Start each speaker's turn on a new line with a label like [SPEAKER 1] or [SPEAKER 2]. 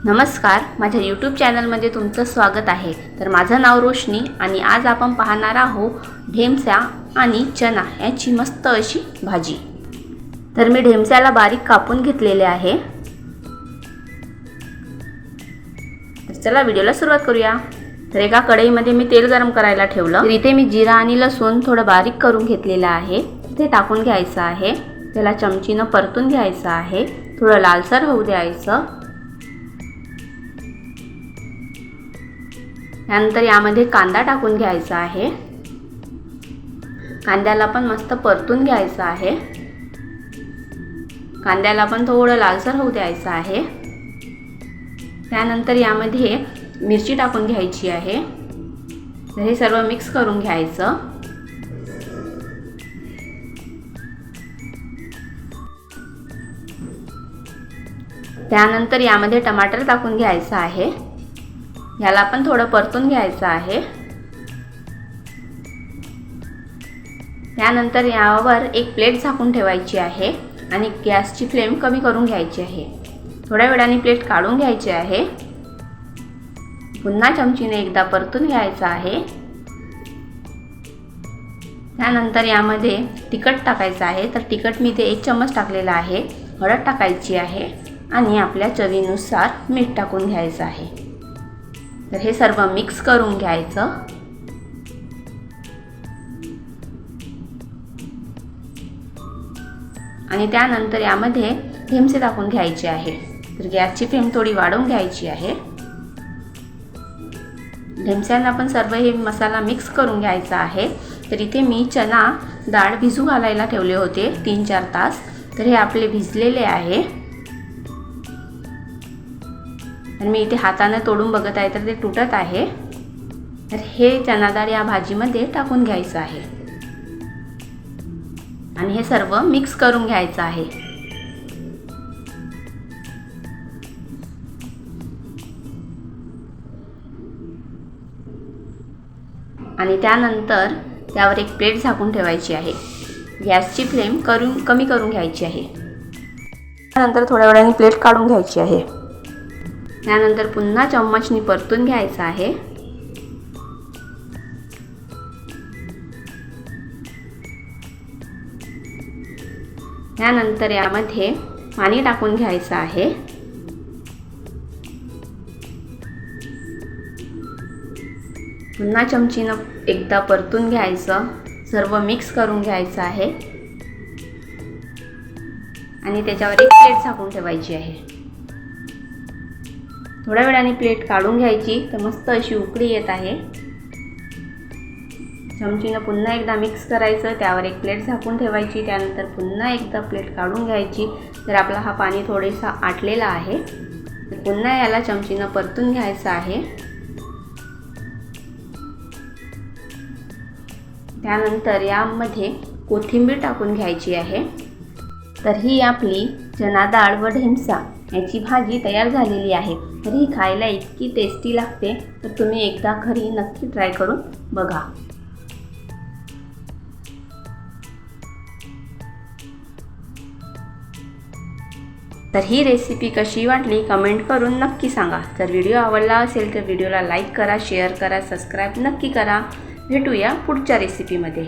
[SPEAKER 1] नमस्कार, माझ्या यूट्यूब चॅनलमध्ये तुमचं स्वागत आहे। तर माझं नाव रोशनी आणि आज आपण पाहणार आहोत ढेमसा आणि चना याची मस्त अशी भाजी। तर मी ढेमसाला बारीक कापून घेतलेले आहे। तर चला व्हिडिओला सुरुवात करूया। तर एका कढईमध्ये मी तेल गरम करायला ठेवलं। तर इथे मी जिरा आणि लसूण थोडं बारीक करून घेतलेलं आहे, ते टाकून घ्यायचं आहे। त्याला चमचीने परतून घ्यायचं आहे, थोडं लालसर होऊ द्यायचं। त्यानंतर यामध्ये कांदा टाकून घ्यायचा आहे, कांद्याला पण मस्त परतून घ्यायचं आहे। कांद्याला पण थोडं लालसर होऊ द्यायचं आहे। त्यानंतर यामध्ये मिरची टाकून घ्यायची आहे। तर हे सर्व मिक्स करून घ्यायचं। त्यानंतर यामध्ये टमाटर टाकून घ्यायचं आहे, याला पण थोडं परतून घ्यायचं आहे। त्यानंतर यावर एक प्लेट झाकून ठेवायची आहे आणि गॅसची फ्लेम कमी करून घ्यायची आहे। थोड्या वेळाने प्लेट काढून घ्यायची आहे, पुन्हा चमचीने एकदा परतून घ्यायचं आहे। त्यानंतर यामध्ये तिखट टाकायचं आहे। तर तिखट मी ते 1 चम्मच टाकलेला आहे। हळद टाकायची आहे आणि आपल्या चवीनुसार मीठ टाकून घ्यायचं आहे। तर हे सर्व मिक्स करून घ्यायचं आणि त्यानंतर यामध्ये ढेमसे टाकून घ्यायचे आहे। तर गॅसची फ्लेम थोडी वाढवून घ्यायची आहे। ढेमस्यांना पण सर्व हे मसाला मिक्स करून घ्यायचा आहे। तर इथे मी चना डाळ भिजू घालायला ठेवले होते 3-4 तास। तर हे आपले भिजलेले आहे आणि मी इथे हाताने तोडून बघत आहे तर ते तुटत आहे। तर हे चना डाळ या भाजीमध्ये टाकून घ्यायचं आहे आणि हे सर्व मिक्स करून घ्यायचं आहे। आणि त्यानंतर त्यावर एक प्लेट झाकून ठेवायची आहे। गॅसची फ्लेम कमी करून घ्यायची आहे। त्यानंतर थोड्या वेळाने प्लेट काढून घ्यायची आहे। त्यानंतर पुन्हा चम्मचनी परतून घ्यायचं आहे। त्यानंतर यामध्ये पाणी टाकून घ्यायचं आहे। पुन्हा चमचीनं एकदा परतून घ्यायचं, सर्व मिक्स करून घ्यायचं आहे आणि त्याच्यावर एक प्लेट झाकून ठेवायची आहे। थोड्या वेळाने प्लेट काढून घ्यायची। तर मस्त अशी उकळी येत आहे। चमचीनं पुन्हा एकदा मिक्स करायचं, त्यावर एक प्लेट झाकून ठेवायची। त्यानंतर पुन्हा एकदा प्लेट काढून घ्यायची। तर आपला हा पाणी थोडेसा आटलेला आहे। तर पुन्हा याला चमचीनं परतून घ्यायचं आहे। त्यानंतर यामध्ये कोथिंबीर टाकून घ्यायची आहे। तर ही आपली चना डाळ व ढेमसा याची भाजी तयार झालेली आहे। तर ही खायला इतकी टेस्टी लागते, तर तुम्ही एकदा घरी नक्की ट्राय करून बघा। तर ही रेसिपी कशी वाटली कमेंट करून नक्की सांगा। जर व्हिडिओ आवडला असेल तर व्हिडिओला लाईक करा, शेअर करा, सबस्क्राईब नक्की करा। भेटूया पुढच्या रेसिपीमध्ये।